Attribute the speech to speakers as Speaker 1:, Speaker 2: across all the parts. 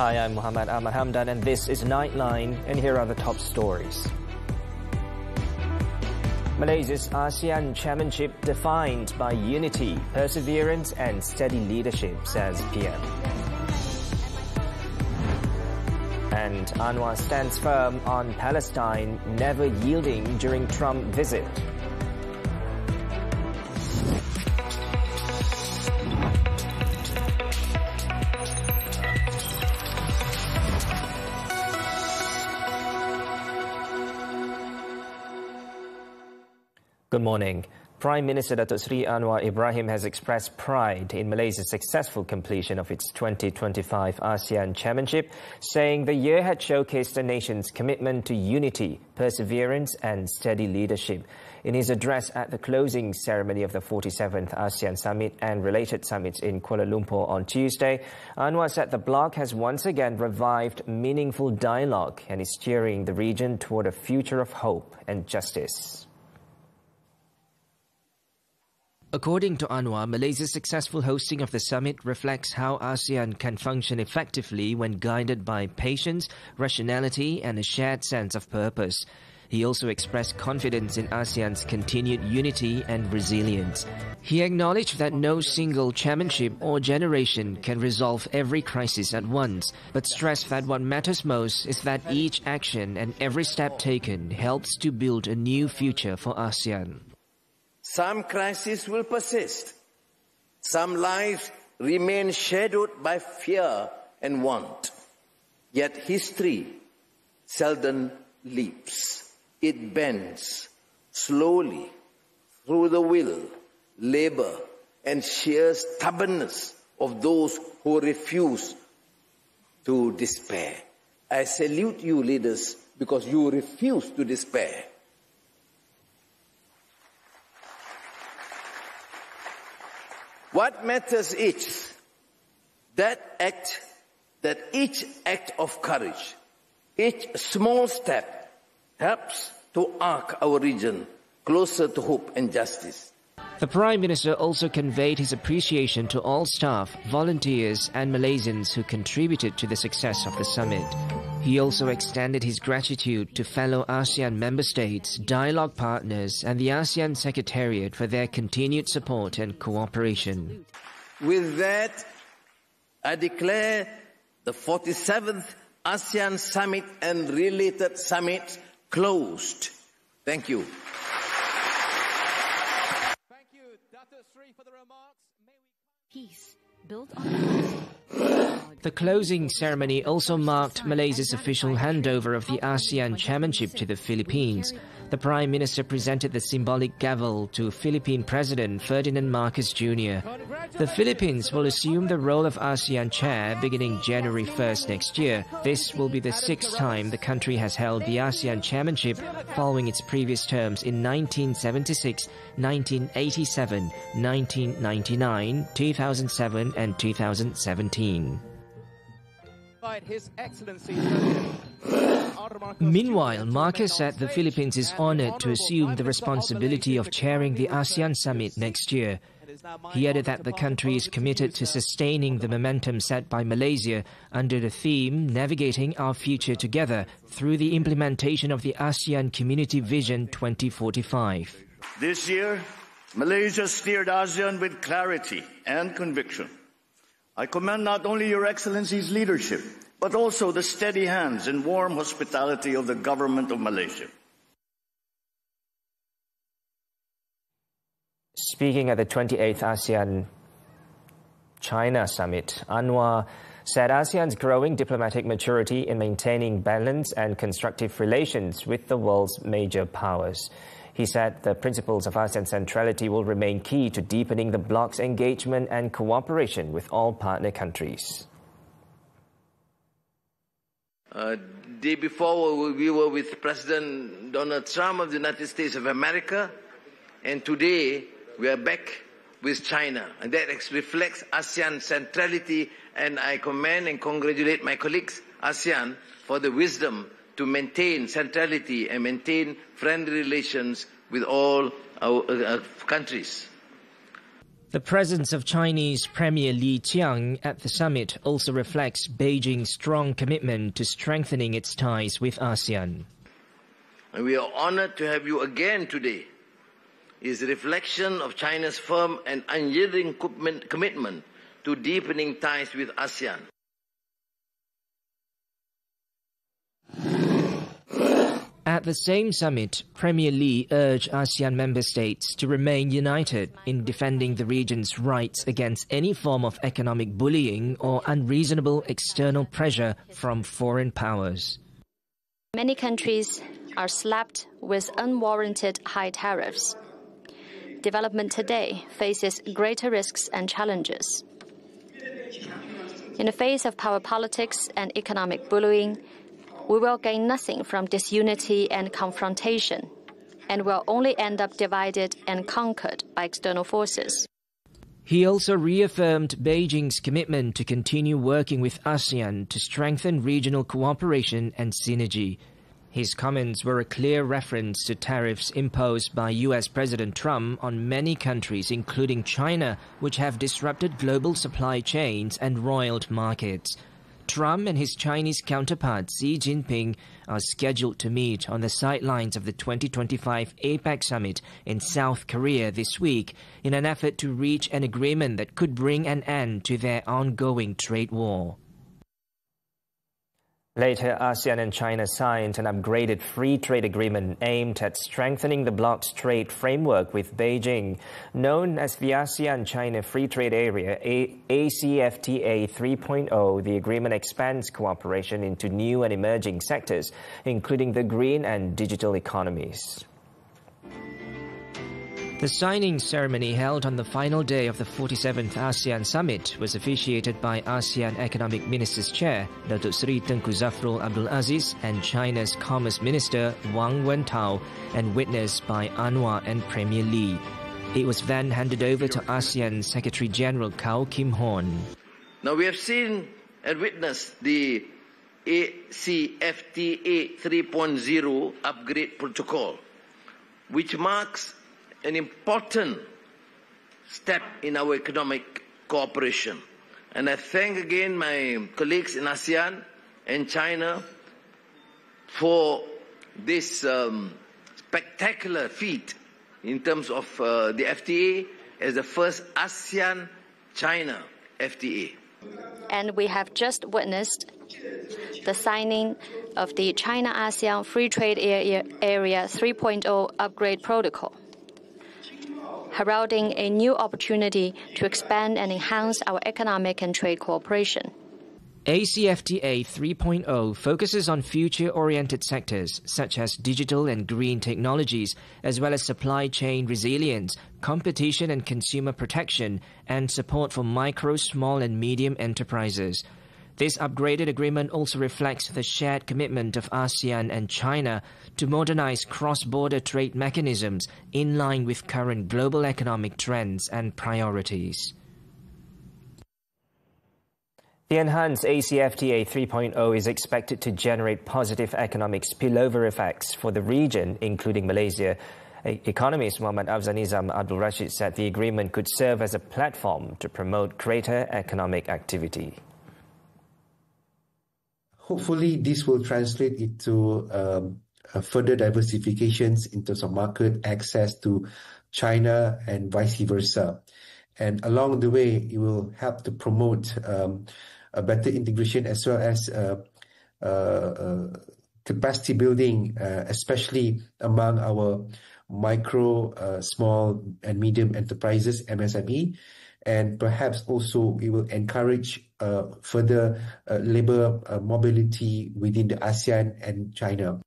Speaker 1: Hi, I'm Muhammed Hamdan, and this is Nightline, and here are the top stories. Malaysia's ASEAN Chairmanship defined by unity, perseverance and steady leadership, says PM. And Anwar stands firm on Palestine, never yielding during Trump visit. Good morning. Prime Minister Datuk Seri Anwar Ibrahim has expressed pride in Malaysia's successful completion of its 2025 ASEAN Chairmanship, saying the year had showcased the nation's commitment to unity, perseverance and steady leadership. In his address at the closing ceremony of the 47th ASEAN Summit and related summits in Kuala Lumpur on Tuesday, Anwar said the bloc has once again revived meaningful dialogue and is steering the region toward a future of hope and justice. According to Anwar, Malaysia's successful hosting of the summit reflects how ASEAN can function effectively when guided by patience, rationality and a shared sense of purpose. He also expressed confidence in ASEAN's continued unity and resilience. He acknowledged that no single chairmanship or generation can resolve every crisis at once, but stressed that what matters most is that each action and every step taken helps to build a new future for ASEAN.
Speaker 2: Some crises will persist. Some lives remain shadowed by fear and want. Yet history seldom leaps. It bends slowly through the will, labor, and sheer stubbornness of those who refuse to despair. I salute you, leaders, because you refuse to despair. What matters is that each act of courage, each small step helps to arc our region closer to hope and justice.
Speaker 1: The Prime Minister also conveyed his appreciation to all staff, volunteers and Malaysians who contributed to the success of the summit. He also extended his gratitude to fellow ASEAN member states, dialogue partners and the ASEAN Secretariat for their continued support and cooperation.
Speaker 2: With that, I declare the 47th ASEAN Summit and related summits closed. Thank you.
Speaker 3: Thank you, Datuk Seri, for the remarks.
Speaker 4: Peace built on
Speaker 1: The closing ceremony also marked Malaysia's official handover of the ASEAN Chairmanship to the Philippines. The Prime Minister presented the symbolic gavel to Philippine President Ferdinand Marcos Jr. The Philippines will assume the role of ASEAN Chair beginning January 1st next year. This will be the sixth time the country has held the ASEAN Chairmanship following its previous terms in 1976, 1987, 1999, 2007 and 2017.
Speaker 3: His Excellency
Speaker 1: Meanwhile, Marcos said the Philippines is honored to assume the responsibility of chairing the ASEAN Summit next year. He added that the country is committed to sustaining the momentum set by Malaysia under the theme Navigating Our Future Together through the implementation of the ASEAN Community Vision 2045.
Speaker 5: This year, Malaysia steered ASEAN with clarity and conviction. I commend not only Your Excellency's leadership, but also the steady hands and warm hospitality of the government of Malaysia.
Speaker 1: Speaking at the 28th ASEAN-China Summit, Anwar said ASEAN's growing diplomatic maturity in maintaining balance and constructive relations with the world's major powers. He said the principles of ASEAN centrality will remain key to deepening the bloc's engagement and cooperation with all partner countries.
Speaker 2: Day before, we were with President Donald Trump of the United States of America, and today we are back with China, and that reflects ASEAN centrality, and I commend and congratulate my colleagues, ASEAN, for the wisdom to maintain centrality and maintain friendly relations with all our countries.
Speaker 1: The presence of Chinese Premier Li Qiang at the summit also reflects Beijing's strong commitment to strengthening its ties with ASEAN.
Speaker 2: And we are honored to have you again today. It is a reflection of China's firm and unyielding commitment to deepening ties with ASEAN.
Speaker 1: At the same summit, Premier Li urged ASEAN member states to remain united in defending the region's rights against any form of economic bullying or unreasonable external pressure from foreign powers.
Speaker 6: Many countries are slapped with unwarranted high tariffs. Development today faces greater risks and challenges. In the face of power politics and economic bullying, we will gain nothing from disunity and confrontation, and will only end up divided and conquered by external forces.
Speaker 1: He also reaffirmed Beijing's commitment to continue working with ASEAN to strengthen regional cooperation and synergy. His comments were a clear reference to tariffs imposed by US President Trump on many countries, including China, which have disrupted global supply chains and roiled markets. Trump and his Chinese counterpart Xi Jinping are scheduled to meet on the sidelines of the 2025 APEC summit in South Korea this week in an effort to reach an agreement that could bring an end to their ongoing trade war. Later, ASEAN and China signed an upgraded free trade agreement aimed at strengthening the bloc's trade framework with Beijing. Known as the ASEAN-China Free Trade Area, ACFTA 3.0, the agreement expands cooperation into new and emerging sectors, including the green and digital economies. The signing ceremony held on the final day of the 47th ASEAN Summit was officiated by ASEAN Economic Ministers Chair Datuk Seri Tengku Zafrul Abdul Aziz and China's Commerce Minister Wang Wentao, and witnessed by Anwar and Premier Li. It was then handed over to ASEAN Secretary General Kao Kim Horn.
Speaker 2: Now we have seen and witnessed the ACFTA 3.0 upgrade protocol, which marks an important step in our economic cooperation. And I thank again my colleagues in ASEAN and China for this spectacular feat in terms of the FTA as the first ASEAN-China FTA.
Speaker 6: And we have just witnessed the signing of the China-ASEAN Free Trade Area 3.0 upgrade protocol, heralding a new opportunity to expand and enhance our economic and trade cooperation.
Speaker 1: ACFTA 3.0 focuses on future-oriented sectors such as digital and green technologies, as well as supply chain resilience, competition and consumer protection, and support for micro, small and medium enterprises. This upgraded agreement also reflects the shared commitment of ASEAN and China to modernize cross-border trade mechanisms in line with current global economic trends and priorities. The enhanced ACFTA 3.0 is expected to generate positive economic spillover effects for the region, including Malaysia. Economist Muhammad Afzanizam Abdul Rashid said the agreement could serve as a platform to promote greater economic activity.
Speaker 7: Hopefully, this will translate into further diversifications in terms of market access to China and vice versa. And along the way, it will help to promote a better integration as well as capacity building, especially among our micro, small and medium enterprises, MSME. And perhaps also it will encourage further labor mobility within the ASEAN and China.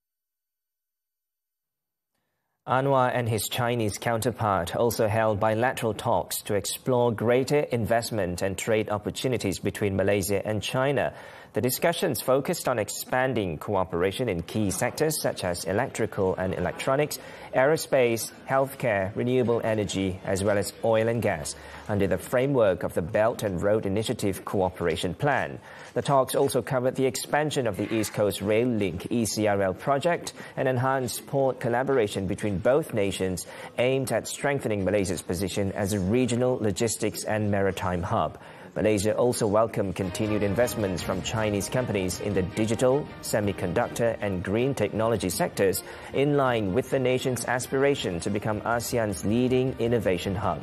Speaker 1: Anwar and his Chinese counterpart also held bilateral talks to explore greater investment and trade opportunities between Malaysia and China. The discussions focused on expanding cooperation in key sectors such as electrical and electronics, aerospace, healthcare, renewable energy, as well as oil and gas, under the framework of the Belt and Road Initiative Cooperation Plan. The talks also covered the expansion of the East Coast Rail Link ECRL project and enhanced port collaboration between both nations, aimed at strengthening Malaysia's position as a regional logistics and maritime hub. Malaysia also welcomed continued investments from Chinese companies in the digital, semiconductor and green technology sectors, in line with the nation's aspiration to become ASEAN's leading innovation hub.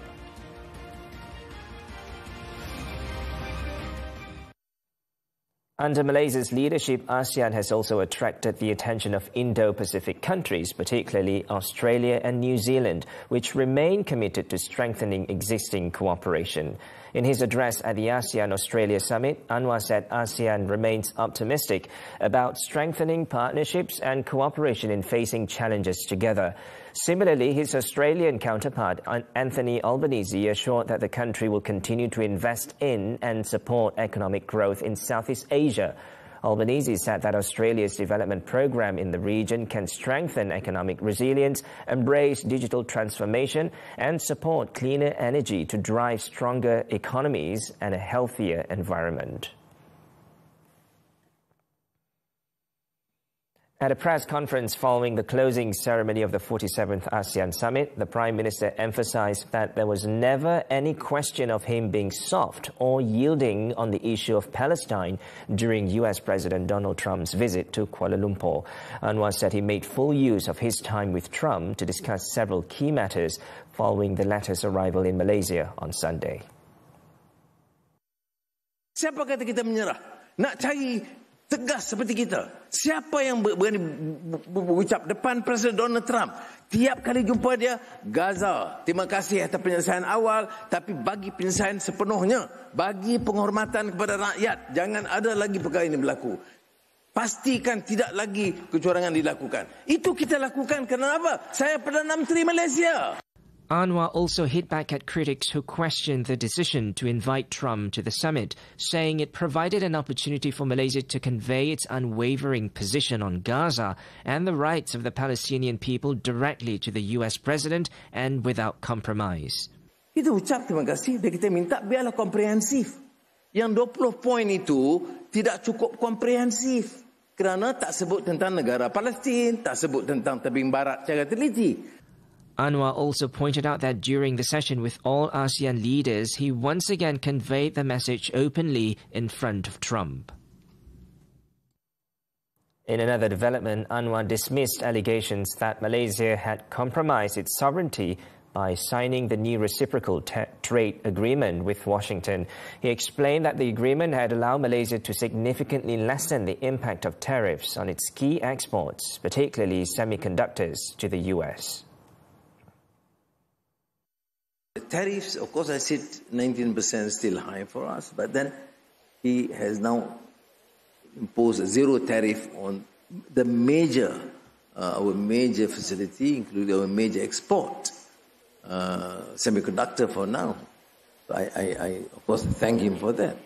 Speaker 1: Under Malaysia's leadership, ASEAN has also attracted the attention of Indo-Pacific countries, particularly Australia and New Zealand, which remain committed to strengthening existing cooperation. In his address at the ASEAN-Australia Summit, Anwar said ASEAN remains optimistic about strengthening partnerships and cooperation in facing challenges together. Similarly, his Australian counterpart, Anthony Albanese, assured that the country will continue to invest in and support economic growth in Southeast Asia. Albanese said that Australia's development program in the region can strengthen economic resilience, embrace digital transformation, and support cleaner energy to drive stronger economies and a healthier environment. At a press conference following the closing ceremony of the 47th ASEAN Summit, the Prime Minister emphasized that there was never any question of him being soft or yielding on the issue of Palestine during US President Donald Trump's visit to Kuala Lumpur. Anwar said he made full use of his time with Trump to discuss several key matters following the latter's arrival in Malaysia on Sunday.
Speaker 2: Siapa kata kita menyerah? Nak cari tegas seperti kita. Siapa yang berani berucap depan Presiden Donald Trump? Tiap kali jumpa dia, Gaza, terima kasih atas penyelesaian awal, tapi bagi penyelesaian sepenuhnya. Bagi penghormatan kepada rakyat. Jangan ada lagi perkara ini berlaku. Pastikan tidak lagi kecurangan dilakukan. Itu kita lakukan kerana apa? Saya Perdana Menteri Malaysia.
Speaker 1: Anwar also hit back at critics who questioned the decision to invite Trump to the summit, saying it provided an opportunity for Malaysia to convey its unwavering position on Gaza and the rights of the Palestinian people directly to the US president and without compromise.
Speaker 2: Kita ucap terima kasih dan kita minta biarlah komprehensif. Yang 20 poin itu tidak cukup komprehensif kerana tak sebut tentang negara Palestin, tak sebut tentang tebing barat secara teliti.
Speaker 1: Anwar also pointed out that during the session with all ASEAN leaders, he once again conveyed the message openly in front of Trump. In another development, Anwar dismissed allegations that Malaysia had compromised its sovereignty by signing the new reciprocal trade agreement with Washington. He explained that the agreement had allowed Malaysia to significantly lessen the impact of tariffs on its key exports, particularly semiconductors, to the US.
Speaker 2: The tariffs, of course, I said 19% is still high for us, but then he has now imposed a zero tariff on the our major facility, including our major export, semiconductor for now. I of course, thank him for that.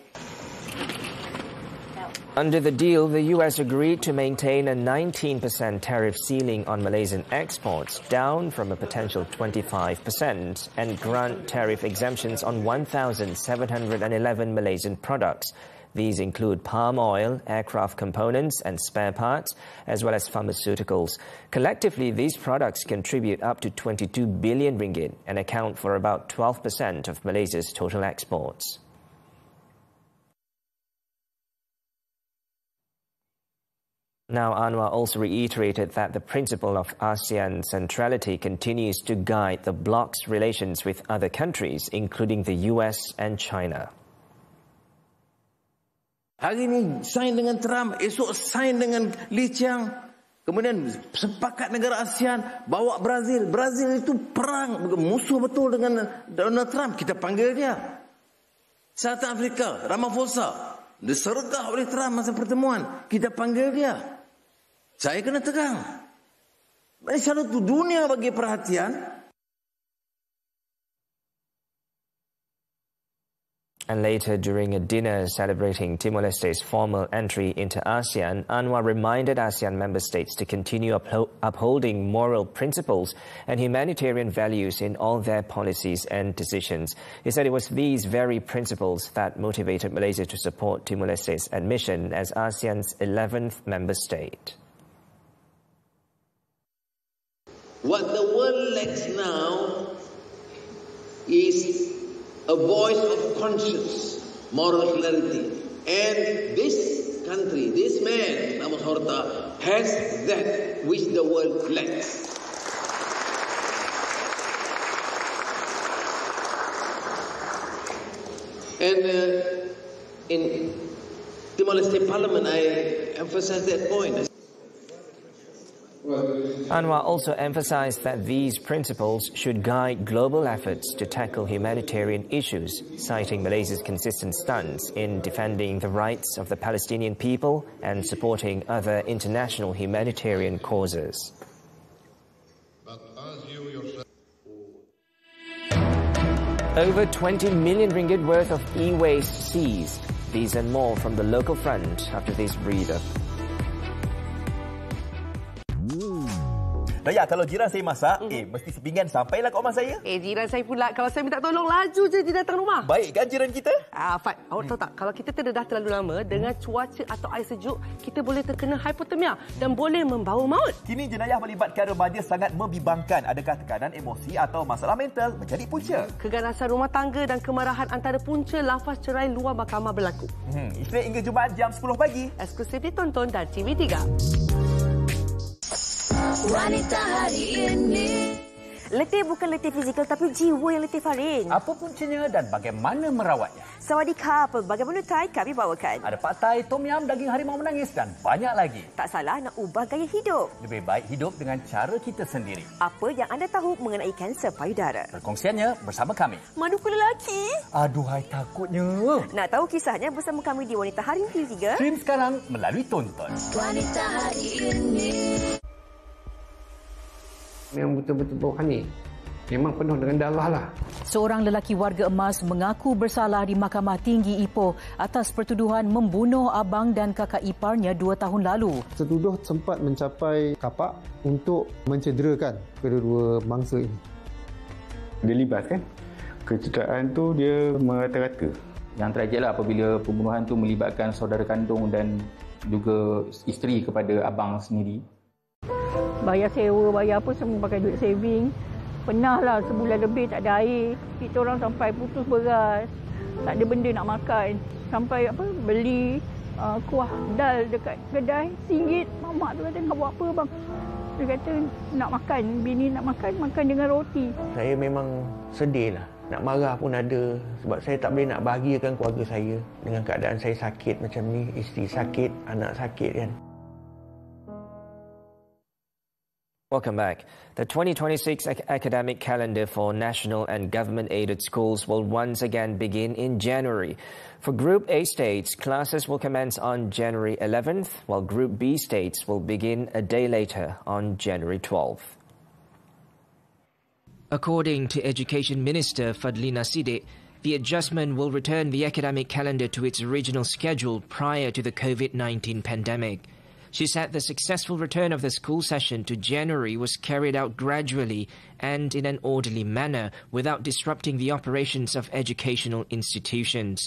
Speaker 1: Under the deal, the US agreed to maintain a 19% tariff ceiling on Malaysian exports, down from a potential 25%, and grant tariff exemptions on 1,711 Malaysian products. These include palm oil, aircraft components and spare parts, as well as pharmaceuticals. Collectively, these products contribute up to 22 billion ringgit and account for about 12% of Malaysia's total exports. Now, Anwar also reiterated that the principle of ASEAN centrality continues to guide the bloc's relations with other countries, including the US and China.
Speaker 2: Hari ini sign dengan Trump, esok sign dengan Li Qiang. Kemudian sepakat negara ASEAN bawa Brazil. Brazil itu perang, musuh betul dengan Donald Trump. Kita panggil dia. South Africa, Ramaphosa, disergah oleh Trump masa pertemuan. Kita panggil dia. Saya kena tegang. Satu dunia bagi perhatian.
Speaker 1: And later, during a dinner celebrating Timor-Leste's formal entry into ASEAN, Anwar reminded ASEAN member states to continue upholding moral principles and humanitarian values in all their policies and decisions. He said it was these very principles that motivated Malaysia to support Timor-Leste's admission as ASEAN's 11th member state.
Speaker 2: What the world lacks now is a voice of conscience, moral clarity. And this country, this man, Ahmad Horta, has that which the world lacks. And in Timor-Leste Parliament, I emphasize that point.
Speaker 1: Anwar also emphasized that these principles should guide global efforts to tackle humanitarian issues, citing Malaysia's consistent stance in defending the rights of the Palestinian people and supporting other international humanitarian causes. Over 20 million ringgit worth of e-waste seized. These and more from the local front after this read-up.
Speaker 8: Daya, kalau jiran saya masak, mesti sepinggan sampailah ke rumah saya.
Speaker 9: Jiran saya pula, kalau saya minta tolong, laju je dia datang rumah.
Speaker 8: Baik kan jiran kita?
Speaker 9: Fat, awak tahu tak, kalau kita terdedah terlalu lama dengan cuaca atau air sejuk, kita boleh terkena hipotermia dan boleh membawa maut.
Speaker 8: Kini jenayah melibatkan remaja sangat membimbangkan. Adakah tekanan emosi atau masalah mental menjadi punca?
Speaker 9: Keganasan rumah tangga dan kemarahan antara punca lafaz cerai luar mahkamah berlaku.
Speaker 8: Isnin hingga Jumaat jam 10 pagi.
Speaker 9: Eksklusif ditonton dan TV3.
Speaker 10: Wanita hari ini. Letih bukan letih fizikal tapi jiwa yang letih, Farin.
Speaker 11: Apa puncanya dan bagaimana merawatnya?
Speaker 10: Sawadikap, bagaimana Thai kami bawakan.
Speaker 11: Ada pad thai, tom yum, daging harimau menangis dan banyak lagi.
Speaker 10: Tak salah nak ubah gaya hidup.
Speaker 11: Lebih baik hidup dengan cara kita sendiri.
Speaker 10: Apa yang anda tahu mengenai kanser payudara?
Speaker 11: Perkongsiannya bersama kami.
Speaker 10: Manuku lelaki.
Speaker 11: Aduhai takutnya.
Speaker 10: Nak tahu kisahnya bersama kami di Wanita Hari Ini TV3?
Speaker 11: Stream sekarang melalui tonton.
Speaker 10: Wanita Hari Ini.
Speaker 12: Memang betul-betul rohani. Memang penuh dengan darah lah.
Speaker 13: Seorang lelaki warga emas mengaku bersalah di Mahkamah Tinggi Ipoh atas pertuduhan membunuh abang dan kakak iparnya 2 tahun lalu.
Speaker 14: Tertuduh sempat mencapai kapak untuk mencederakan kedua-dua mangsa ini.
Speaker 15: Dia libat kan? Kecederaan tu dia merata-rata.
Speaker 16: Yang tragiklah apabila pembunuhan tu melibatkan saudara kandung dan juga isteri kepada abang sendiri.
Speaker 17: Bayar sewa, bayar apa semua pakai duit saving. Pernahlah sebulan lebih tak ada air. Kita orang sampai putus beras. Tak ada benda nak makan. Sampai beli kuah dal dekat kedai RM1. Mamak tu kata, nak buat apa bang? Dia kata nak makan. Bini nak makan dengan roti.
Speaker 18: Saya memang sedih lah. Nak marah pun ada. Sebab saya tak boleh nak bahagiakan keluarga saya. Dengan keadaan saya sakit macam ni. Isteri sakit, anak sakit kan.
Speaker 1: Welcome back. The 2026 academic calendar for national and government-aided schools will once again begin in January. For Group A states, classes will commence on January 11th, while Group B states will begin a day later on January 12th. According to Education Minister Fadlina Siddiq, the adjustment will return the academic calendar to its original schedule prior to the COVID-19 pandemic. She said the successful return of the school session to January was carried out gradually and in an orderly manner without disrupting the operations of educational institutions.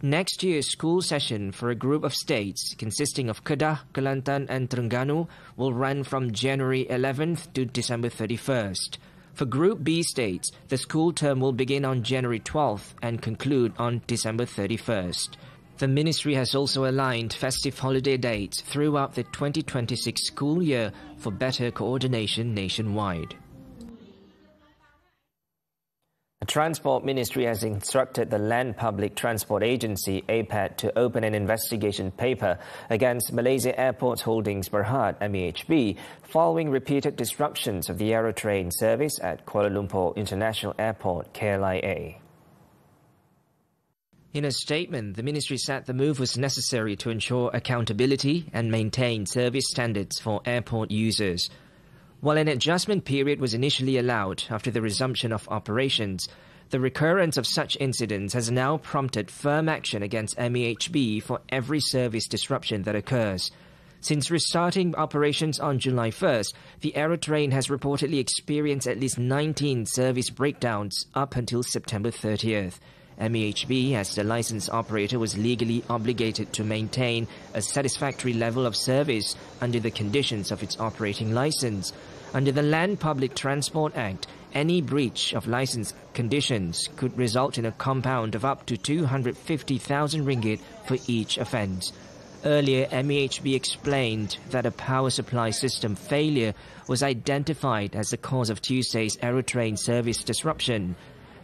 Speaker 1: Next year's school session for a group of states consisting of Kedah, Kelantan and Terengganu will run from January 11th to December 31st. For Group B states, the school term will begin on January 12th and conclude on December 31st. The ministry has also aligned festive holiday dates throughout the 2026 school year for better coordination nationwide. The Transport Ministry has instructed the Land Public Transport Agency, APAT, to open an investigation paper against Malaysia Airports Holdings Berhad, MEHB, following repeated disruptions of the Aerotrain service at Kuala Lumpur International Airport, KLIA. In a statement, the ministry said the move was necessary to ensure accountability and maintain service standards for airport users. While an adjustment period was initially allowed after the resumption of operations, The recurrence of such incidents has now prompted firm action against MEHB for every service disruption that occurs. Since restarting operations on July 1st, the aerotrain has reportedly experienced at least 19 service breakdowns up until September 30th. MEHB, as the licensed operator, was legally obligated to maintain a satisfactory level of service under the conditions of its operating license. Under the Land Public Transport Act, any breach of license conditions could result in a compound of up to 250,000 ringgit for each offence. Earlier, MEHB explained that a power supply system failure was identified as the cause of Tuesday's aerotrain service disruption.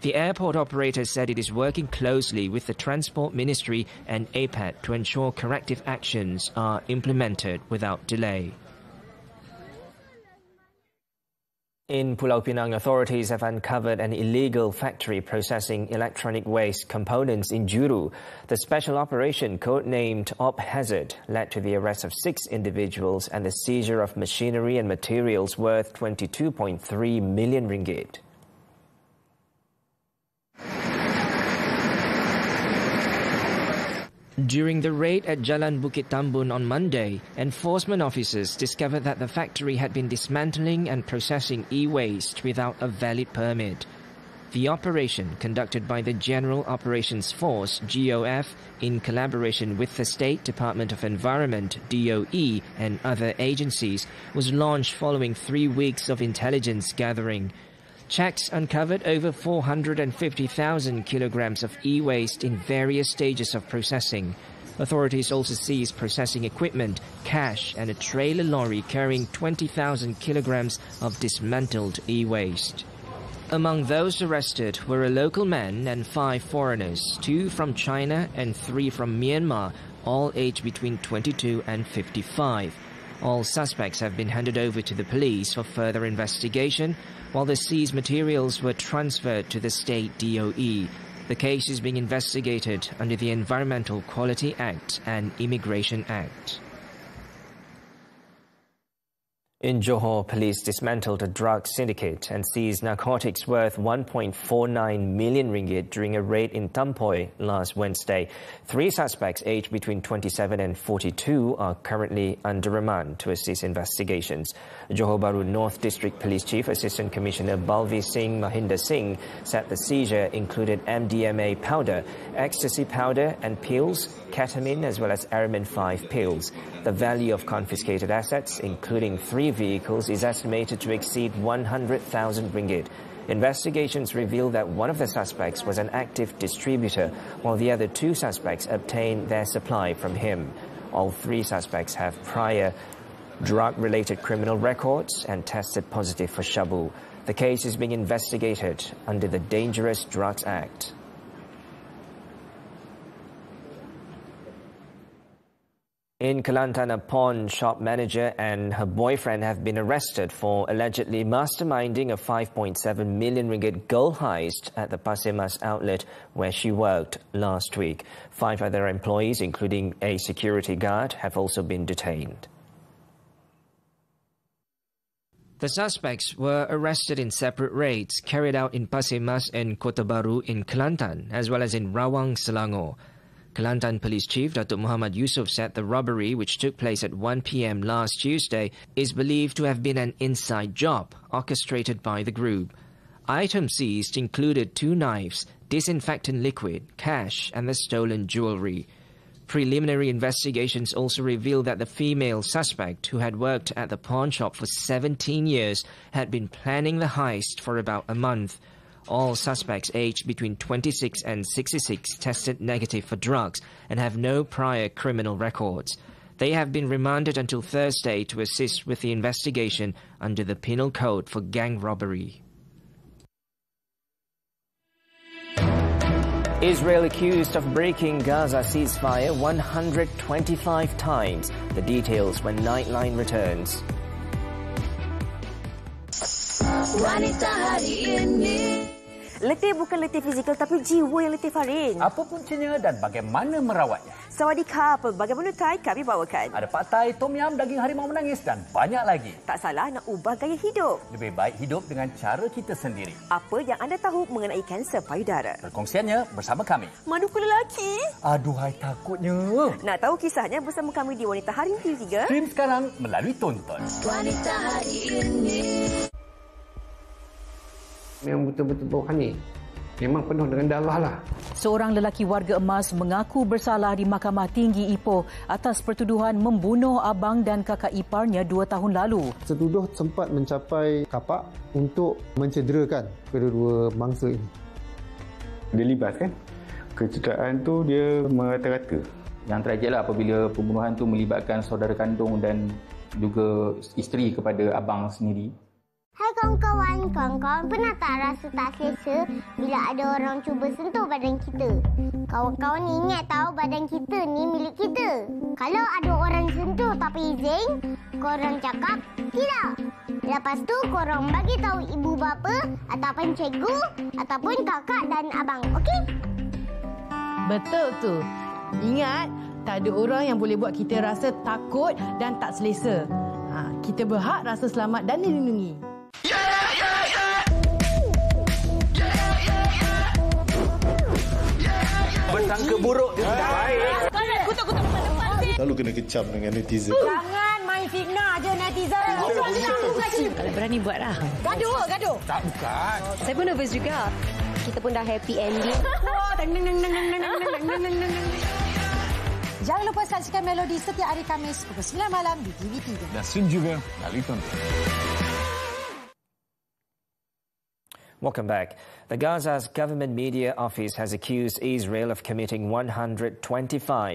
Speaker 1: The airport operator said it is working closely with the Transport Ministry and APAT to ensure corrective actions are implemented without delay. In Pulau Pinang, authorities have uncovered an illegal factory processing electronic waste components in Juru. The special operation, codenamed Op Hazard, led to the arrest of 6 individuals and the seizure of machinery and materials worth 22.3 million ringgit. During the raid at Jalan Bukit Tambun on Monday, enforcement officers discovered that the factory had been dismantling and processing e-waste without a valid permit. The operation, conducted by the General Operations Force, GOF, in collaboration with the State Department of Environment, DOE, and other agencies, was launched following 3 weeks of intelligence gathering. Checks uncovered over 450,000 kilograms of e-waste in various stages of processing. Authorities also seized processing equipment, cash, and a trailer lorry carrying 20,000 kilograms of dismantled e-waste. Among those arrested were a local man and 5 foreigners, 2 from China and 3 from Myanmar, all aged between 22 and 55. All suspects have been handed over to the police for further investigation, while the seized materials were transferred to the state DOE. The case is being investigated under the Environmental Quality Act and Immigration Act. In Johor, police dismantled a drug syndicate and seized narcotics worth 1.49 million ringgit during a raid in Tampoi last Wednesday. 3 suspects aged between 27 and 42 are currently under remand to assist investigations. Johor Bahru North District Police Chief Assistant Commissioner Balvi Singh Mahinda Singh said the seizure included MDMA powder, ecstasy powder and pills, ketamine as well as Aramin 5 pills. The value of confiscated assets, including 3 vehicles, is estimated to exceed 100,000 ringgit. Investigations reveal that one of the suspects was an active distributor, while the other 2 suspects obtained their supply from him. All 3 suspects have prior drug-related criminal records and tested positive for shabu. The case is being investigated under the Dangerous Drugs Act. In Kelantan, a pawn shop manager and her boyfriend have been arrested for allegedly masterminding a 5.7 million ringgit gold heist at the Pasir Mas outlet where she worked last week. 5 other employees, including a security guard, have also been detained. The suspects were arrested in separate raids carried out in Pasir Mas and Kota Baru in Kelantan, as well as in Rawang, Selangor. Kelantan Police Chief Datuk Muhammad Yusof said the robbery, which took place at 1 p.m. last Tuesday, is believed to have been an inside job orchestrated by the group. Items seized included 2 knives, disinfectant liquid, cash and the stolen jewellery. Preliminary investigations also revealed that the female suspect, who had worked at the pawn shop for 17 years, had been planning the heist for about a month. All suspects aged between 26 and 66 tested negative for drugs and have no prior criminal records. They have been remanded until Thursday to assist with the investigation under the Penal Code for gang robbery. Israel accused of breaking Gaza ceasefire 125 times. The details when Nightline returns.
Speaker 10: Letih bukan letih fizikal tapi jiwa yang letih, Farin.
Speaker 11: Apa puncanya dan bagaimana merawatnya?
Speaker 10: Sawadikap, bagaimana Thai kami bawakan.
Speaker 11: Ada pad thai, tom yum, daging harimau menangis dan banyak lagi.
Speaker 10: Tak salah nak ubah gaya hidup.
Speaker 11: Lebih baik hidup dengan cara kita sendiri.
Speaker 10: Apa yang anda tahu mengenai kanser payudara?
Speaker 11: Perkongsiannya bersama kami.
Speaker 10: Manuku lelaki.
Speaker 11: Aduhai takutnya.
Speaker 10: Nak tahu kisahnya bersama kami di Wanita Hari Ini TV3?
Speaker 11: Stream sekarang melalui tonton.
Speaker 19: Wanita Hari Ini.
Speaker 12: Memang betul-betul rohani. Memang penuh dengan darah lah.
Speaker 13: Seorang lelaki warga emas mengaku bersalah di Mahkamah Tinggi Ipoh atas pertuduhan membunuh abang dan kakak iparnya 2 tahun lalu.
Speaker 14: Tertuduh sempat mencapai kapak untuk mencederakan kedua-dua mangsa ini.
Speaker 15: Dia libas kan? Kecederaan tu dia merata-rata.
Speaker 16: Yang tragilah apabila pembunuhan tu melibatkan saudara kandung dan juga isteri kepada abang sendiri.
Speaker 20: Hai kawan-kawan pernah tak rasa tak selesa bila ada orang cuba sentuh badan kita? Kawan-kawan ingat tahu badan kita ni milik kita. Kalau ada orang sentuh tapi izin, korang cakap tidak. Lepas tu korang bagi tahu ibu bapa ataupun cikgu ataupun kakak dan abang, okey?
Speaker 21: Betul tu. Ingat, tak ada orang yang boleh buat kita rasa takut dan tak selesa. Kita berhak rasa selamat dan dilindungi.
Speaker 11: Bersangka buruk dia sudah baik.
Speaker 21: Kau nak kutuk-kutuk depan sih.
Speaker 22: Selalu kena kecam dengan netizen.
Speaker 21: Jangan main fitnah je netizen.
Speaker 4: Kalau berani buatlah.
Speaker 21: Gaduh.
Speaker 11: Tak, bukan.
Speaker 4: Saya pun nervous juga.
Speaker 10: Kita pun dah happy ending.
Speaker 21: Jangan lupa saksikan Melodi setiap hari Khamis pukul 9 malam di TV3.
Speaker 22: Dan stream juga melalui tonton.
Speaker 1: Welcome back. The Gaza's government media office has accused Israel of committing 125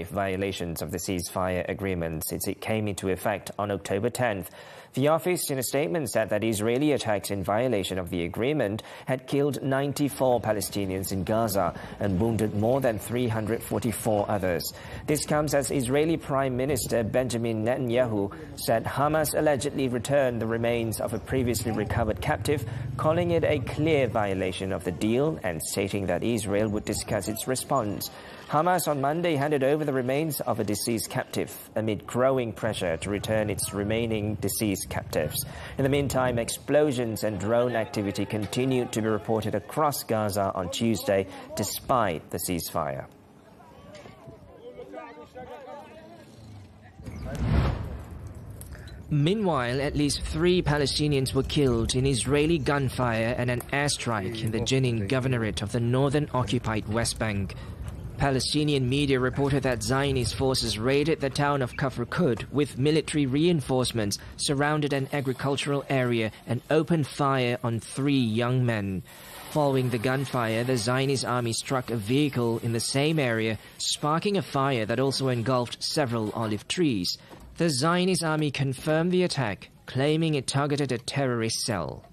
Speaker 1: violations of the ceasefire agreement since it came into effect on October 10th. The office, in a statement, said that Israeli attacks in violation of the agreement had killed 94 Palestinians in Gaza and wounded more than 344 others. This comes as Israeli Prime Minister Benjamin Netanyahu said Hamas allegedly returned the remains of a previously recovered captive, calling it a clear violation of the deal and stating that Israel would discuss its response. Hamas on Monday handed over the remains of a deceased captive amid growing pressure to return its remaining deceased captives. In the meantime, explosions and drone activity continued to be reported across Gaza on Tuesday despite the ceasefire. Meanwhile, at least 3 Palestinians were killed in Israeli gunfire and an airstrike in the Jenin governorate of the northern occupied West Bank. Palestinian media reported that Zionist forces raided the town of Kafr Qud with military reinforcements, surrounded an agricultural area and opened fire on 3 young men. Following the gunfire, the Zionist army struck a vehicle in the same area, sparking a fire that also engulfed several olive trees. The Zionist army confirmed the attack, claiming it targeted a terrorist cell.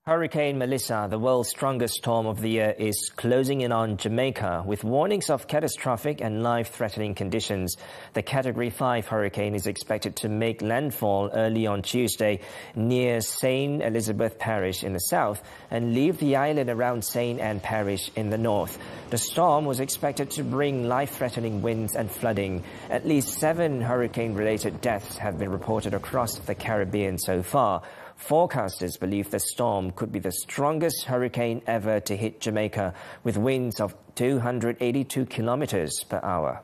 Speaker 1: Hurricane Melissa, the world's strongest storm of the year, is closing in on Jamaica with warnings of catastrophic and life-threatening conditions. The Category 5 hurricane is expected to make landfall early on Tuesday near St. Elizabeth Parish in the south and leave the island around St. Anne Parish in the north. The storm was expected to bring life-threatening winds and flooding. At least 7 hurricane-related deaths have been reported across the Caribbean so far. Forecasters believe the storm could be the strongest hurricane ever to hit Jamaica, with winds of 282 kilometers per hour.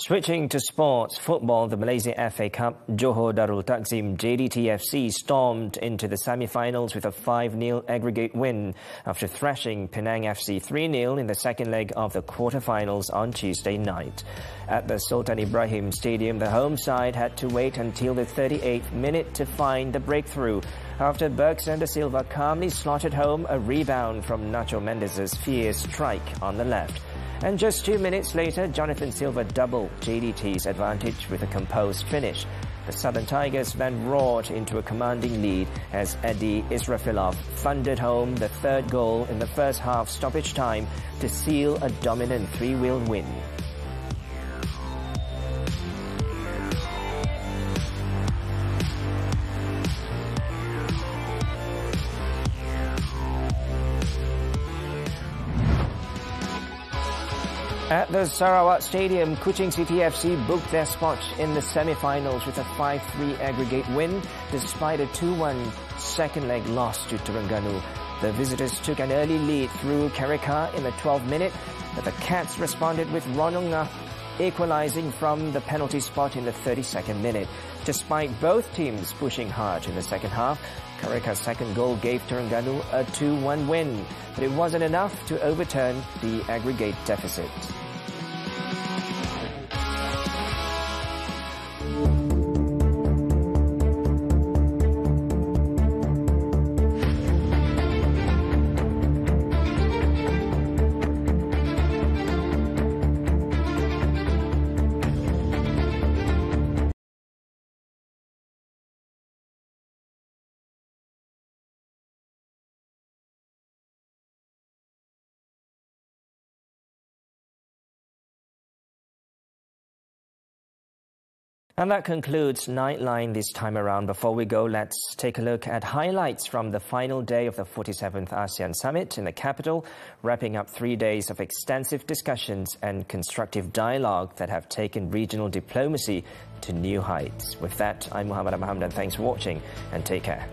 Speaker 1: Switching to sports, football, the Malaysia FA Cup, Johor Darul Takzim JDTFC stormed into the semi-finals with a 5-0 aggregate win after thrashing Penang FC 3-0 in the second leg of the quarter-finals on Tuesday night. At the Sultan Ibrahim Stadium, the home side had to wait until the 38th minute to find the breakthrough after Bergson de Silva calmly slotted home a rebound from Nacho Mendez's fierce strike on the left. And just 2 minutes later, Jonathan Silva doubled JDT's advantage with a composed finish. The Southern Tigers then roared into a commanding lead as Eddie Israfilov thundered home the third goal in the first half stoppage time to seal a dominant 3-wheel win. At the Sarawak Stadium, Kuching City FC booked their spot in the semi-finals with a 5-3 aggregate win despite a 2-1 second leg loss to Terengganu. The visitors took an early lead through Karika in the 12th minute, but the Cats responded with Rononga equalising from the penalty spot in the 32nd minute. Despite both teams pushing hard in the second half, Karika's second goal gave Terengganu a 2-1 win, but it wasn't enough to overturn the aggregate deficit. And that concludes Nightline this time around. Before we go, let's take a look at highlights from the final day of the 47th ASEAN Summit in the capital, wrapping up 3 days of extensive discussions and constructive dialogue that have taken regional diplomacy to new heights. With that, I'm Muhammed and thanks for watching and take care.